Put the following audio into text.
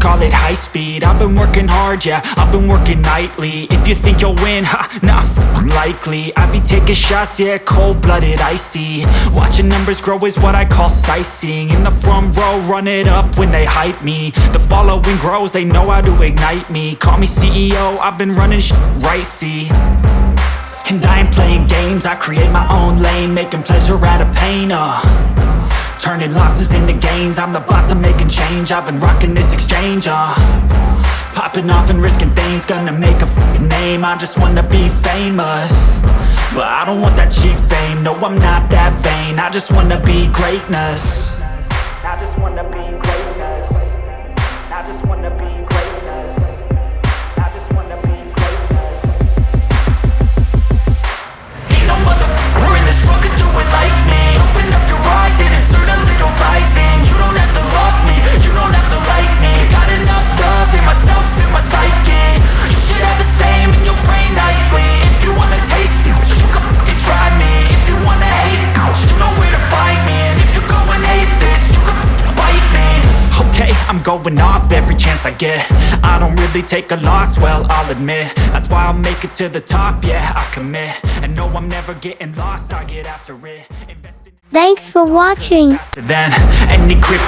call it high speed. I've been working hard, yeah, I've been working nightly. If you think you'll win, ha, not likely. I be taking shots, yeah, cold-blooded, icy. Watching numbers grow is what I call sightseeing. In the front row, run it up when they hype me. The following grows, they know how to ignite me. Call me CEO, I've been running shit right, see. And I ain't playing games, I create my own lane, making pleasure out of pain, turning losses into gains. I'm the boss, I'm making change. I've been rocking this exchange, popping off and risking things. Gonna make a f***ing name. I just wanna be famous, but I don't want that cheap fame. No, I'm not that vain. I just wanna be greatness. I just wanna be greatness. I just wanna be greatness. I just wanna be greatness. Ain't no motherfucker in this world could do it like me. Open up your eyes and insert a little rising. You don't have to love me, you don't have to like me. Got enough love in myself, in my psyche. You should have the same in your brain nightly. If you wanna taste me, you can fucking try me. If you wanna hate me, you know where to find me. And if you go and hate this, you can fucking bite me. Okay, I'm going off every chance I get. I don't really take a loss, well, I'll admit. That's why I'll make it to the top, yeah, I commit. And no, I'm never getting lost, I get after it. Thanks for watching. Then any crypto